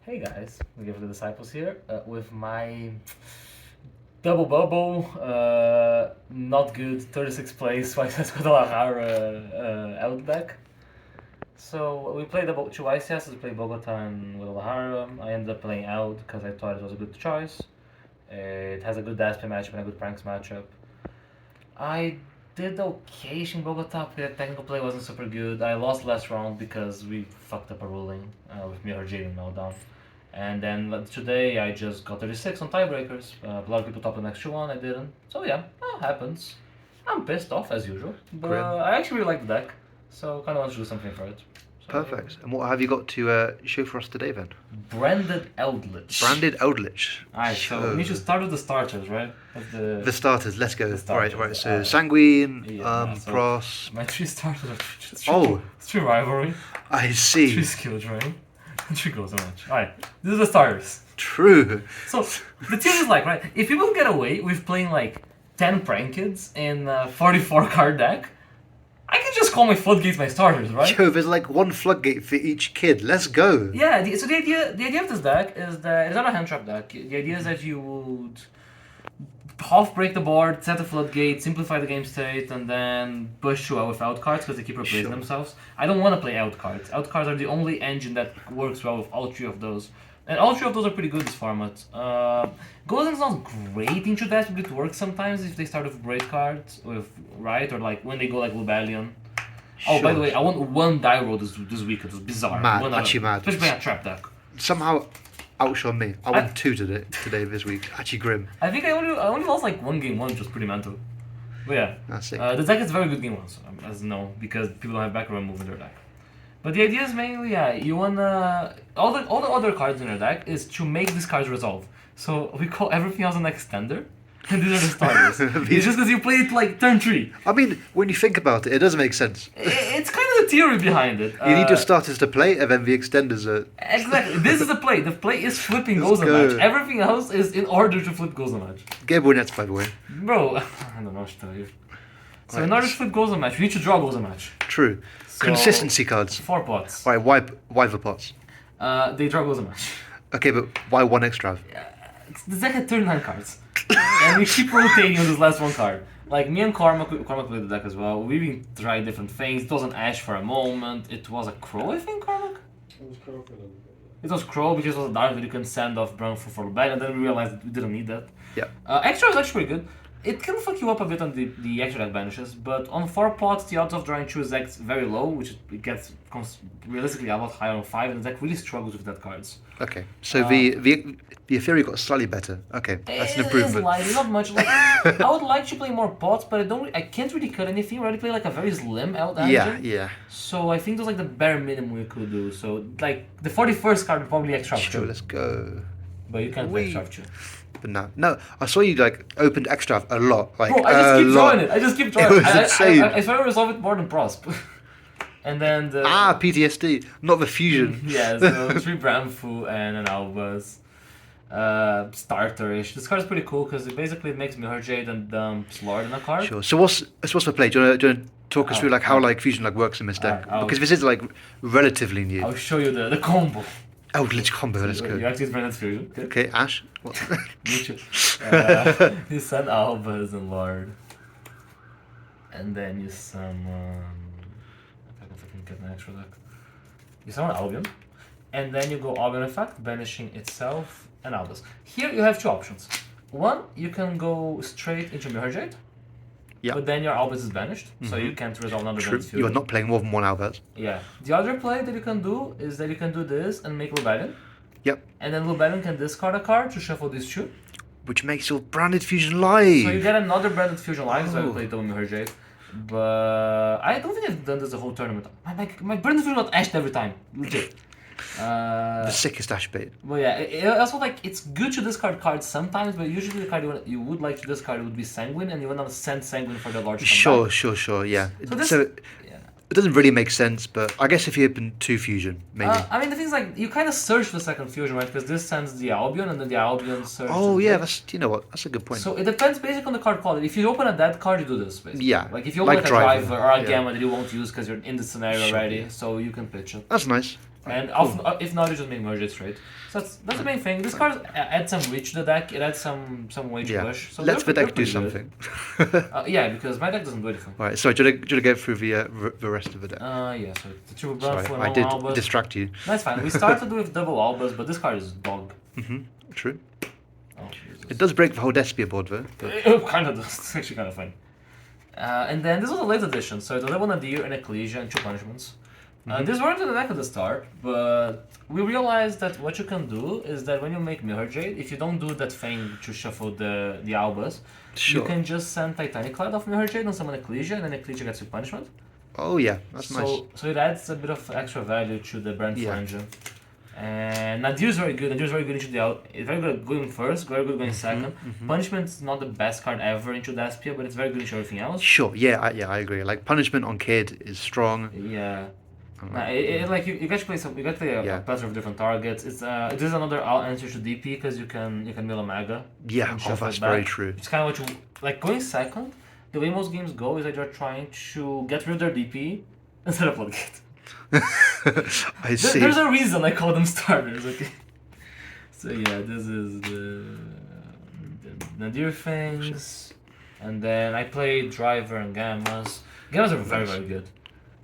Hey guys, we give the disciples here with my double bubble, not good 36th place YCS Guadalajara out deck. So we played about two YCS, we played Bogota and Guadalajara. I ended up playing out because I thought it was a good choice. It has a good Dasp matchup and a good Pranks matchup. I did okay in Bogota, but the technical play wasn't super good. I lost last round because we fucked up a ruling with me or Jaden meltdown. And then today I just got 36 on tiebreakers. A lot of people thought the next one, I didn't. So yeah, that happens. I'm pissed off as usual, but I actually really like the deck, so kind of want to do something for it. So, Perfect. And what have you got to show for us today then? Branded ELDLICH. Branded ELDLICH. Alright, so we need to start with the starters, right? The starters, let's go. starters, Right. So Sanguine, so Pros. My three starters are three rivalry, I three see. skill drain, and three goals a match. Alright, these are the starters. True. So the thing is like, right, if people get away with playing like 10 prank kids in a 44 card deck, I can just call my floodgates my starters, right? Yo, there's like one floodgate for each kid. Let's go. Yeah, so the idea of this deck is that it's not a hand trap deck. The idea is that you would half break the board, set a floodgate, simplify the game state, and then push through with out cards because they keep replacing themselves. I don't want to play out cards. Out cards are the only engine that works well with all three of those. And all three of those are pretty good in this format. Golden's not great into that, but it works sometimes if they start with break cards, or like when they go like Lubellion. Oh, by the way, I won one die roll this week. It was bizarre. Mad, actually mad. Especially playing a trap deck. Somehow outshone me. I won two today this week. Actually grim. I think I only lost like one game one, which was pretty mental. But yeah, That's it. the deck is very good game one, so, as you know, because people don't have background move in their deck. But the idea is mainly, you wanna all the other cards in your deck is to make these cards resolve. So we call everything else an extender, and these are the starters. It's just because you play it like turn 3. I mean, when you think about it, it does make sense. It's kind of the theory behind it. You need your starters to play, and then the extenders are... Exactly. This is the play. The play is flipping goals a match. Everything else is in order to flip goals a match. Gabriel Netz, by the way. Bro, I don't know what to tell you. So in order to flip goals a match, you need to draw goals a match. True. So, Consistency cards. 4 pots. Right, why the pots? They draw goals a match. Okay, but why one extra? The deck had 39 cards. And we keep rotating on this last one card. Like, me and Cormac played the deck as well. We even tried different things. It was an Ash for a moment. It was a Crow, I think, Cormac? It was Crow for them. It was Crow because it was a Dark that you can send off Brown for Rebellion, and then we realized that we didn't need that. Yeah. Extra is actually pretty good. It can fuck you up a bit on the extra deck banishes, but on 4 pots, the odds of drawing 2 decks very low, which it comes realistically a lot higher on 5, and the deck really struggles with that cards. Okay, so the theory got slightly better. Okay, that's an improvement. It's light, not much. Like, I would like to play more pots, but I can't really cut anything. I already play like a very slim out engine. Yeah. So I think that's like the bare minimum we could do. So like the 41st card would probably extra Sure, let's go. But you can't play extra. But no, I saw you like opened extra a lot. Like, bro, I just keep drawing it. I just keep drawing it. Was insane. I try to resolve it more than Prosp. And then the... PTSD, not the fusion. Yeah, so 3 Bramfu and an Albus. Starter-ish. This card is pretty cool because it basically makes Mirror Jade and dumps Lord in a card. Sure. So what's the play? Do you want to talk us through like how like fusion like works in this deck? Because this is like relatively new. I'll show you the combo. ELDLICH combo, let's go. You actually Branded Fusion. Okay, Ash. What? You send Albus and Lord. And then you summon... if I can get an extra deck. You summon Albion. And then you go Albion effect, banishing itself and Albus. Here you have 2 options. One, you can go straight into Mirror Jade. Yeah. But then your Albus is banished, so you can't resolve another True. Branded Fusion. You are not playing more than one Albert. Yeah. The other play that you can do is that you can do this and make Rebellion. Yep. And then Rebellion can discard a card to shuffle these 2. Which makes your branded fusion live. So you get another Branded Fusion live, so I played double Mirror Jade. But I don't think I've done this the whole tournament. My Branded Fusion got ashed every time. Legit. The sickest Ash bait. Well, yeah, it also like it's good to discard cards sometimes, but usually the card you would like to discard would be Sanguine, and you want to send Sanguine for the large Sure, yeah. It doesn't really make sense, but I guess if you open 2 fusion, maybe. I mean, the thing is, like, you kind of search the second fusion, right? Because this sends the Albion, and then the Albion searches. Oh yeah, you know what? That's a good point. So it depends basically on the card quality. If you open a dead card, you do this, basically. Yeah. Like if you open like a driver or a Gamma that you won't use because you're in the scenario already, so you can pitch it. That's nice. And cool. if not, you just make merge it straight. So that's the main thing. This card adds some reach to the deck. It adds some way to push. So Let's the they're deck do pretty good. something. Yeah, because my deck doesn't do anything. Right, sorry, do you want to go through the rest of the deck? Yeah, so the triple burn Sorry, for I normal did Albus. distract you. That's fine. We started with double Albus, but this card is dog. True. Oh, Jesus. It does break the whole Despia board, though. It kind of does. It's actually kind of fun. And then this was a late edition, so it's a level Nadir and Ecclesia and 2 punishments. These weren't in the deck at the start, but we realized that what you can do is that when you make Mirror Jade, if you don't do that thing to shuffle the Albus, you can just send Titanic Cloud off Mirror Jade on summon Ecclesia, and then Ecclesia gets your punishment. Oh yeah, that's nice. So it adds a bit of extra value to the Brand engine. And Nadir is very good. Nadir is very good into the out. It's very good going first, very good going second. Punishment's not the best card ever into Despia, but it's very good into everything else. Sure, I agree. Like Punishment on Kid is strong. Yeah. Like you get to play some. You get to play a plethora of different targets. It's this is another answer to DP because you can mill a Maga. Yeah, that's very true. It's kind of what you like going second. The way most games go is that you're trying to get rid of their DP instead of Floodgate. I see. There's a reason I call them starters. Okay. So yeah, this is the Nadir things, and then I played Driver and Gammas. Gammas are very good.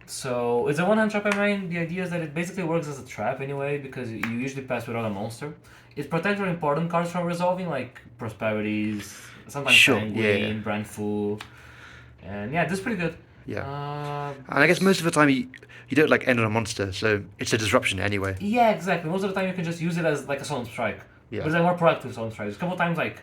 So it's a one-hand trap I made. The idea is that it basically works as a trap anyway because you usually pass without a monster. It protects your important cards from resolving, like Prosperities, sometimes Penguin, Brandful, and yeah, this is pretty good. Yeah. And I guess most of the time you don't like end on a monster, so it's a disruption anyway. Yeah, exactly. Most of the time you can just use it as like a Solemn Strike. Yeah. But it's a more proactive Solemn Strike. A couple of times like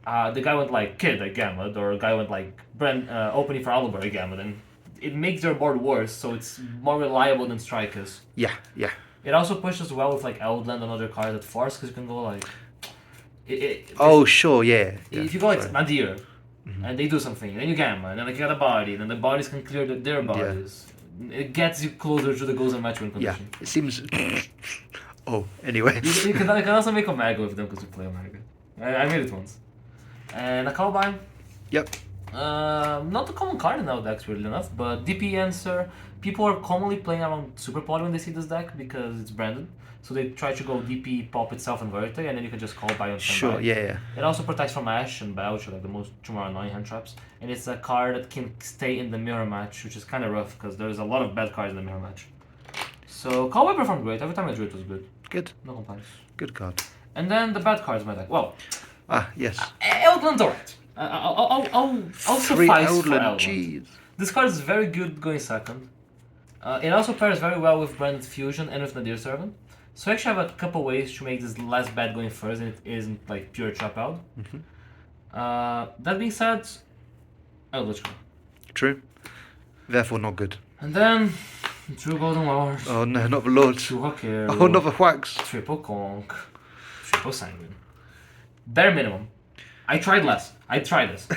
the guy went like Kid like Gamut, or a guy went like opening for Aliber Gamut, and it makes your board worse, so it's more reliable than Strike is. Yeah. It also pushes well with like Eldland and other cards at force, because you can go like... Sure, yeah. If you go like Nadir, and they do something, then you Gamma, and then like you got a body, then the bodies can clear their bodies. Yeah. It gets you closer to the goals and match win condition. Yeah, it seems... anyway. You can also make a Maga with them because you play a Maga. I made it once. And a Columbine. Yep. Not a common card in our decks, weirdly enough, but DP Answer. People are commonly playing around Super Poly when they see this deck because it's branded. So they try to go DP, pop itself, and Verte, and then you can just call by on Sure, yeah. It also protects from Ash and Belch, like the most two more annoying hand traps. And it's a card that can stay in the mirror match, which is kind of rough because there's a lot of bad cards in the mirror match. So Callaway performed great. Every time I drew it was good. Good. No complaints. Good card. And then the bad cards in my deck. Well. Yes. Eldland's alright. I'll suffice for Eldland. Jeez. This card is very good going second. It also pairs very well with Branded Fusion and with Nadir Servant. So I actually have a couple ways to make this less bad going first and it isn't like pure trap out. That being said, ELDLICH. True. Therefore not good. And then, True Golden Lord. Oh no, not the Lord. True Hawkero. Oh, not the Whacks. Triple Conk. Triple Sanguine. Bare minimum. I tried less. I tried this.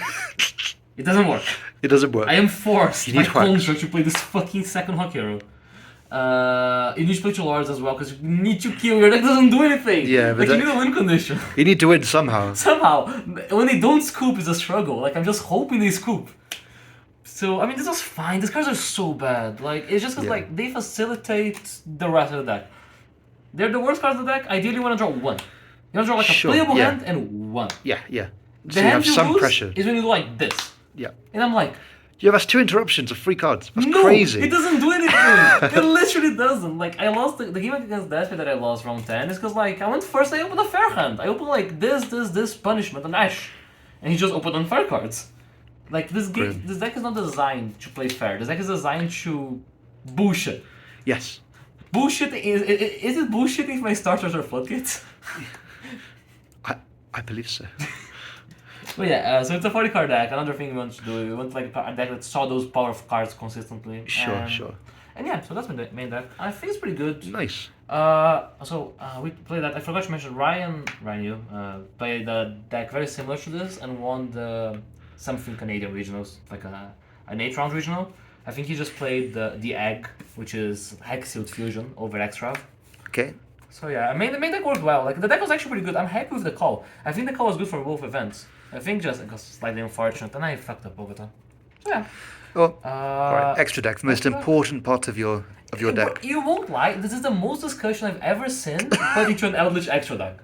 It doesn't work. It doesn't work. I am forced by contract to play this fucking second Hawkero. You need to play 2 Lords as well because you need to kill. Your deck doesn't do anything. Yeah, but like you need a win condition. You need to win somehow. Somehow. When they don't scoop, it's a struggle. Like I'm just hoping they scoop. So I mean, this was fine. These cards are so bad. Like it's just because like they facilitate the rest of the deck. They're the worst cards of the deck. Ideally, you want to draw 1. You want to draw like a playable hand and 1. Yeah. The so you have some pressure. Is when you do like this. Yeah. And I'm like, yeah, that's 2 interruptions of 3 cards. That's no, crazy. It doesn't do anything. It literally doesn't. Like I lost the game against Despia that I lost round 10 is because like I went first. I opened a fair hand. I opened like this punishment and Ash, and he just opened unfair cards. Like this game, this deck is not designed to play fair. This deck is designed to bullshit. Yes. Bullshit is it bullshit if my starters are Floodgates? I believe so. But yeah, so it's a 40 card deck. Another thing we want to do, we want like a deck that saw those power of cards consistently. Sure. And yeah, so that's my main deck. I think it's pretty good. Nice. We played that. I forgot to mention Ryan played the deck very similar to this and won the something Canadian regionals, like an 8-round regional. I think he just played the egg, which is Hex-Sealed Fusion over X-Trav. Okay. So yeah, the main deck worked well. Like the deck was actually pretty good. I'm happy with the call. I think the call was good for both events. I think just it was slightly unfortunate, and I fucked up Bogota. So yeah. Right. Extra deck, the most important part of your of your deck. You won't lie, this is the most discussion I've ever seen put into an Eldritch extra deck.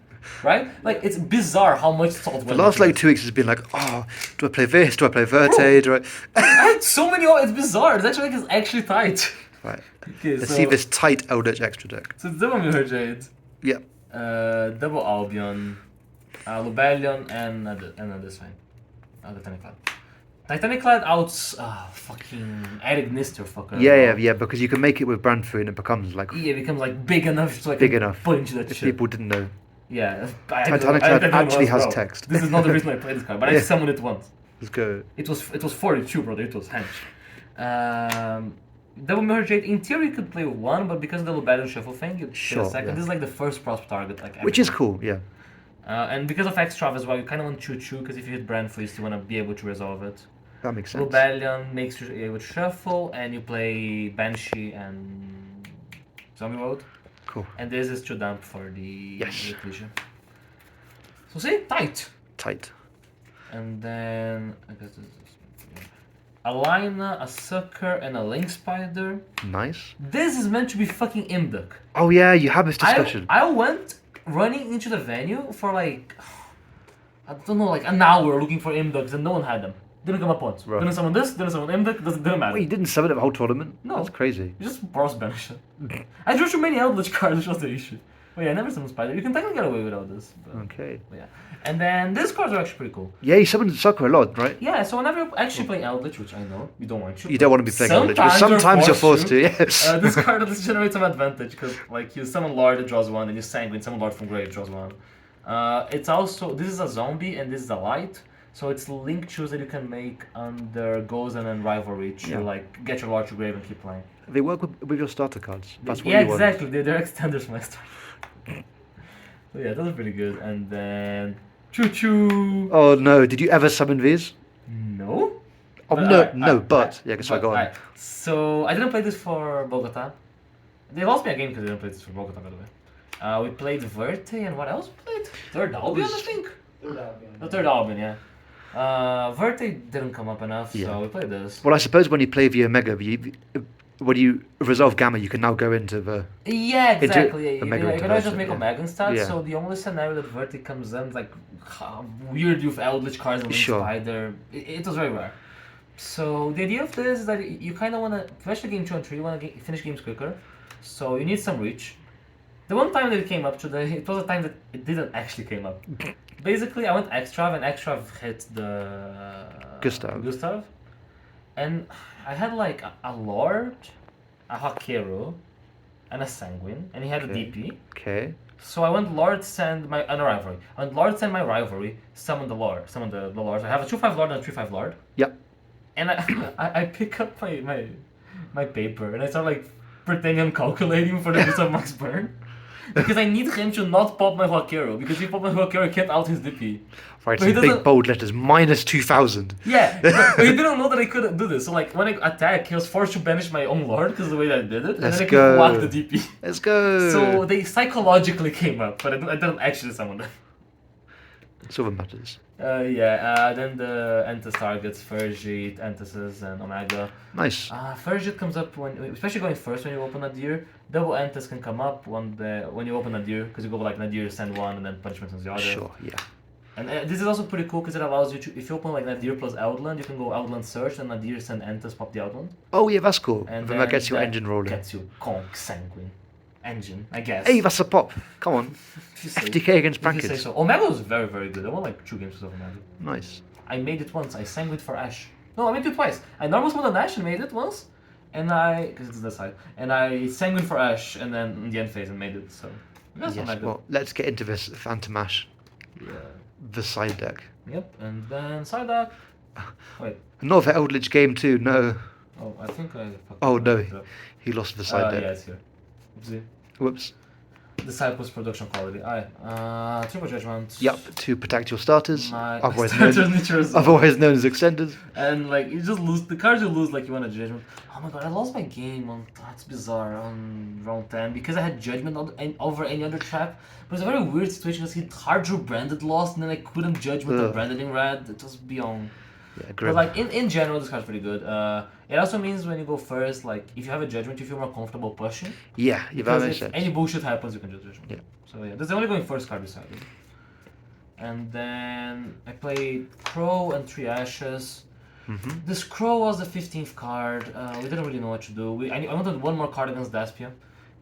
Right? Like, it's bizarre how much thought The last like 2 weeks has been like, oh, do I play this? Do I play Verte? Do I... I had so many. It's bizarre. This actually is actually tight. Right. Okay, Let's see this tight Eldritch extra deck. So it's double Mirror Jade. Yep. Double Albion, Lubellion, and this one. Titanic Clad outs. Fucking Eric Nister fucker. Yeah, because you can make it with brand food and it becomes like. Yeah, it becomes like big enough so I big can enough. put into that if shit. people didn't know. Yeah. Titanic Clad actually has text. This is not the reason I played this card, but I summoned it once. Let's go. It was 42, brother. It was hench. Double Mirror Jade, in theory you could play one, but because of the Lubellion shuffle thing, you play a second. This is like the first prosper target, like ever. Which is cool, yeah. And because of Extra as well, you kind of want Choo-Choo, because if you hit Brand Feast, you want to be able to resolve it. That makes sense. Lubellion makes you able to shuffle, and you play Banshee and Zombie Mode. Cool. And this is to dump for the Yes. Ecclesia. So see, tight. Tight. And then I guess this is a Lina, a Sucker, and a Link Spider. Nice. This is meant to be fucking Imduk. Oh yeah, you have this discussion. I went running into the venue for like, I don't know, like an hour looking for Imduks and no one had them. Didn't come up once. Right. Didn't summon this, didn't summon Imduk, didn't matter. Wait, you didn't summon it the whole tournament? No. That's crazy. You just boss banish it. I drew too many Eldritch cards, which was the issue. But yeah, I never summoned Spider. You can technically get away without this. But, Okay. But yeah. And then these cards are actually pretty cool. Yeah, you summoned Sucker a lot, right? Yeah, so whenever you actually play Eldritch, which I know you don't want to. You don't want to be playing Eldritch, but sometimes you're forced to, yes. This card does generate some advantage, because like you summon Lord, it draws one, and you Sanguine, summon Lord from grave, it draws one. It's also, this is a zombie, and this is a light. So it's link choose that you can make under Gozen and Rivalry to like get your Lord to grave and keep playing. They work with your starter cards. That's what yeah, you want. exactly. They're extenders for my starter. So yeah, that was pretty good. And then Choo-Choo. Oh no, did you ever summon these? No. Oh But, yeah, guess I go on. So I didn't play this for Bogota. They lost me a game because I didn't play this for Bogota, by the way. We played Verte and what else we played? Third Albion, I think. The third Albion, yeah. Verte didn't come up enough, so we played this. Well, I suppose when you play the Omega, when you resolve Gamma, you can now go into the... Yeah, exactly. Into You can always just make Omega instead, Yeah. so the only scenario that Verte comes in, like, weird youth Eldritch cards and Link Spider, it was very rare. So the idea of this is that you kind of want to, especially game 2 and 3, you want to finish games quicker, so you need some reach. The one time that it came up today, it was a time that it didn't actually came up. Basically, I went Extrav, and Extrav hit the... Gustav. And I had like a Lord, a Hakeru, and a Sanguine, and he had a DP. Okay. So I went Lord, send my... a Rivalry. I went Lord, send my Rivalry, summon the Lord. Summon the Lord. I have a 2/5 Lord and a 3/5 Lord. Yep. And I pick up my paper, and I start like pretending I'm calculating for the Gustav Max burn. Because I need him to not pop my Hakeru, because if he pop my Hakeru, I can't out his DP. Right, so big bold letters, minus 2,000. Yeah, but he didn't know that I couldn't do this. So like when I attack, he was forced to banish my own Lord because of the way that I did it, and then I could whack the DP. Let's go. So they psychologically came up, but I didn't actually summon them. That's all that matters. Then the Entis targets, Fergit, Entises, and Omega. Nice. Fergit comes up when, especially going first when you open Nadir. Double Entis can come up when you open Nadir, because you go like Nadir, send one, and then Punishment on the other. Sure, yeah. And this is also pretty cool because it allows you to, if you open like Nadir plus Outland, you can go Outland search and Nadir send Entis, pop the Outland. Oh yeah, that's cool. And then that gets your engine rolling. Gets you Conk Sanguine. Engine, I guess. Hey, that's a pop. Come on. FTK against Brackets. So. Omega was very, very good. I won like 2 games with Omega. Nice. I made it once. I sanguined for Ash. No, I made it twice. I normal summoned an Ash and made it once. And because it's this side. And I sanguined for Ash and then in the end phase and made it. So, yes, well, let's get into this Phantom Ash. Yeah. The side deck. Yep, and then side deck. Wait. Another Eldritch game too, no. Oh, I think I... Oh no, he lost the side deck. Yeah, it's here. Oopsie. Whoops. Disciples production quality. Triple Judgment. Yep, to protect your starters, otherwise otherwise known as extenders. And like you just lose the cards you lose, like you want a Judgment. Oh my god, I lost my game on that's bizarre on round 10 because I had Judgment over any other trap. But it was a very weird situation because he hard drew branded lost and then I couldn't judge with the branded in red. It was beyond. Yeah, But grim. like in general, this card's pretty good. It also means when you go first, like if you have a judgment, you feel more comfortable pushing. Yeah, that Because makes if sense. any bullshit happens, you can just judgment. Yeah. So yeah, that's the only going first card decided. And then I played Crow and 3 Ashes. This Crow was the 15th card. We didn't really know what to do. I wanted one more card against Daspia,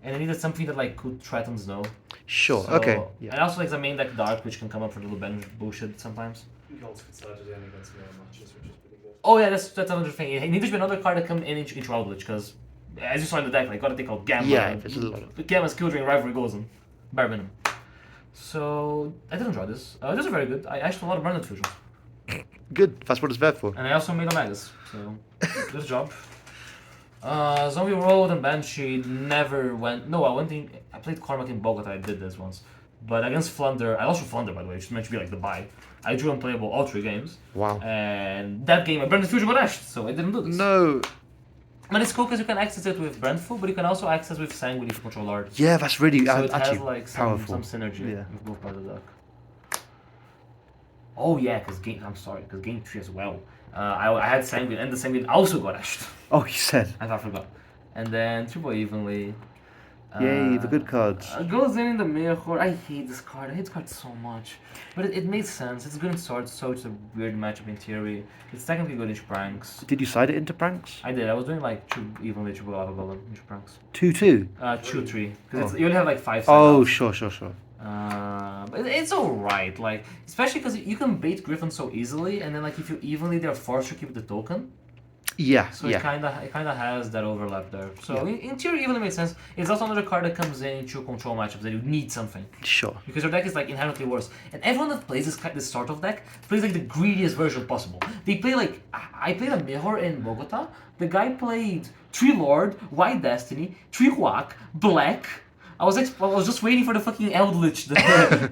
and I needed something that like could threaten Snow. Sure. So, Okay. Yeah. I also like the main deck Dark, which can come up for little bench bullshit sometimes. You also could start again against mirror matches, which is pretty good. Oh yeah, that's another thing. It needs to be another card that come in each ELDLICH, because as you saw in the deck, like got a thing called Gamma. Yeah, there's a lot of. Gamma skill during rivalry goes in, bare minimum. So I did enjoy this. This is very good. I actually a lot of branded fusions. Good. That's what it's there for. And I also made a Magus, so good job. Zombie Road and Banshee never went. No, I played Cormac in Bogota. I did this once, but against Flunder, I lost to Flunder by the way, which is meant to be like the bye. I drew unplayable all 3 games. Wow. And that game, I Branded Fusion got ashed, so I didn't do this. No. But it's cool because you can access it with Brandful, but you can also access with Sanguine if you control art. Yeah, that's really So it actually has like powerful. some synergy Yeah. with both parts of the deck. Oh yeah, because game 3 as well. I had Sanguine, and the Sanguine also got ashed. Oh, you said. I forgot. And then Triple Evenly. Yay, the good cards. Goes in the mirror. I hate this card. I hate this card so much. But it makes sense. It's good in swords, so it's a weird matchup in theory. It's technically good in pranks. Did you side it into pranks? I did. I was doing like 2 evenly triple lava golem in pranks. 2-2. 2-3. Because you only have like 5 Oh, sides. sure. But it's alright. Like, especially because you can bait Griffin so easily, and then like if you evenly, they're forced to keep the token. Yeah, So yeah. it kinda has that overlap there. So Yeah. in theory, even makes sense. It's also another card that comes in into control matchups that you need something Sure. because your deck is like inherently worse. And everyone that plays this sort of deck plays like the greediest version possible. They play like I played a mirror in Bogota. The guy played 3 Lord, White Destiny, 3 Huac, Black. I was just waiting for the fucking Eldlich, the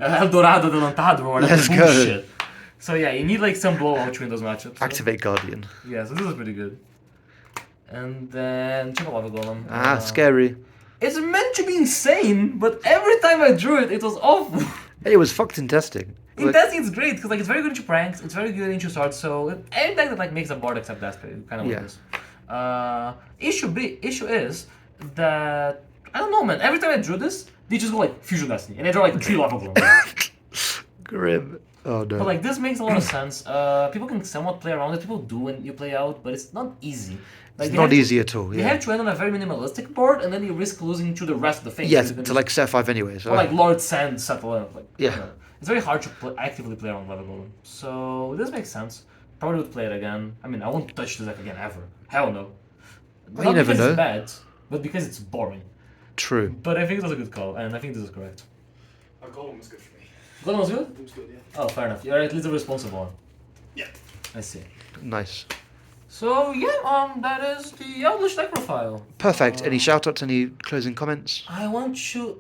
El Dorado de Lantadro, or that Let's go. bullshit. So yeah, you need like some blowout to win those matchups. So. Activate Guardian. Yeah, so this is pretty good. And then Triple Lava Golem. Scary. It's meant to be insane, but every time I drew it, it was awful. It was fucked in testing. In testing, it's great because like it's very good into pranks, it's very good into swords. So any deck that like makes a board except that kind of Yeah. wins. Issue is that I don't know, man. Every time I drew this, they just go like Fusion Destiny, and I draw like 3 Lava Golem. Grim. Oh no. But like this makes a lot of sense. People can somewhat play around it. People do when you play out, but it's not easy. Like it's they not have to- easy at all. You Yeah. have to end on a very minimalistic board, and then you risk losing to the rest of the thing. Yeah, So you can to just- like set 5 anyway. So or like Lord Sand settle in. Like, Yeah. you know, it's very hard to actively play around Lava Golem. So this makes sense. Probably would play it again. I mean, I won't touch this deck again ever. Hell no. Well, Not you never because know. it's bad, but because it's boring. True. But I think it was a good call, and I think this is correct. Golem was good for me. Golem was good? It was good, yeah. Oh, fair enough. You're at least a responsible one. Yeah. I see. Nice. So yeah, that is the Eldlich deck profile. Perfect. Any shout outs? Any closing comments? I want to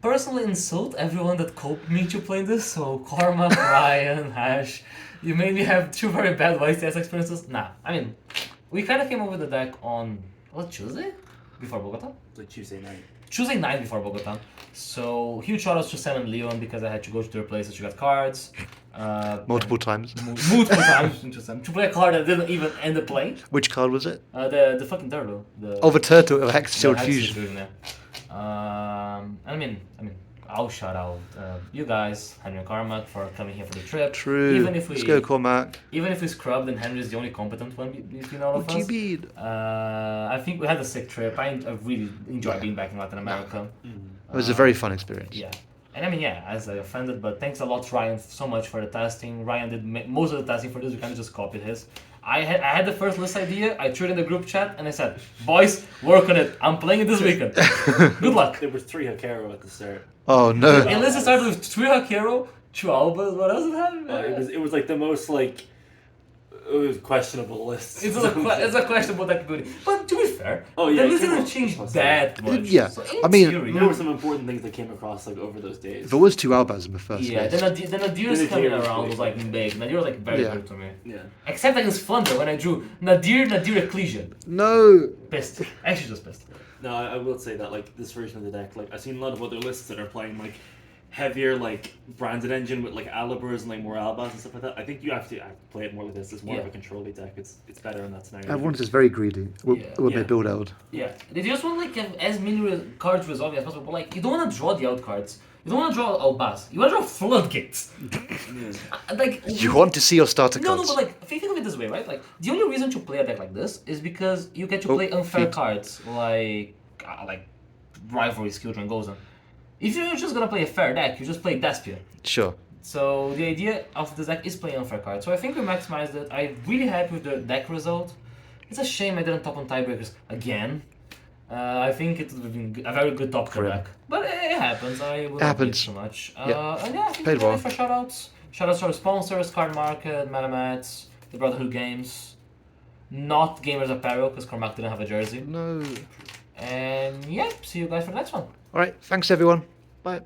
personally insult everyone that coped me to play this. So Cormac, Ryan, Hash, you made me have 2 very bad YCS experiences. Nah, I mean, we kind of came up with the deck on Tuesday before Bogota. It's like Tuesday night. Tuesday night before Bogota. So huge shout outs to Sam and Leon because I had to go to their places to get cards. Multiple times. Multiple times into Sam to play a card that didn't even end the play. Which card was it? The fucking turtle. Oh, the turtle. Hexsteel Hexsteel Fusion. Fusion, yeah. I mean, I'll shout out you guys, Henry and Carmack, for coming here for the trip. True. Even if Let's go, Cormac. Even if we scrubbed, then Henry's the only competent one between all of What do us. you mean? I think we had a sick trip. I really enjoyed being back in Latin America. It was a very fun experience. Yeah. And I mean, yeah, as I offended, but thanks a lot, Ryan, so much for the testing. Ryan did most of the testing for this. We kind of just copied his. I had the first list idea. I threw it in the group chat and I said, "Boys, work on it. I'm playing it this weekend. Good luck." There was 3 Hakero at the start. Oh no. And let's started with 3 Hakero, 2 Albas. What else did it have? It was like the most like it was questionable list. It's a questionable deck ability. But to be fair, Oh, yeah, the list it came didn't out- change was that much. Yeah, So I mean, theory, There were some important things that came across like over those days. There was 2 Albas in the first yeah, list. then Nadir's Nadir coming was around great. was like big. Nadir was like very Yeah. good to me. Yeah. Except against Flunder when I drew Nadir Ecclesia. No. Pissed. Actually just pissed. No, I will say that like this version of the deck, like I've seen a lot of other lists that are playing like heavier like branded engine with like alibers and like more albas and stuff like that, I think you have to play it more with this. It's more of a control-y deck. It's better in that scenario. Everyone's just very greedy. Will be build out. Yeah, they just want like as many cards resolved as possible. But like you don't want to draw the out cards. You don't want to draw albas. You want to draw floodgates. Like you want to see your starter cards. No, but like think of it this way, right? Like the only reason to play a deck like this is because you get to play unfair cards like Rivalry, Skill Drain, Gozen. If you're just gonna play a fair deck, you just play Despia. Sure. So the idea of this deck is playing unfair cards. So I think we maximized it. I'm really happy with the deck result. It's a shame I didn't top on tiebreakers again. I think it would have been a very good top deck. But it happens. I wouldn't play so much. And yeah, I think we're ready for shoutouts. Shoutouts to our sponsors, Card Market, MetaMats, the Brotherhood Games. Not Gamers Apparel, because Cormac didn't have a jersey. No. And yeah, see you guys for the next one. Alright, thanks everyone. Bye.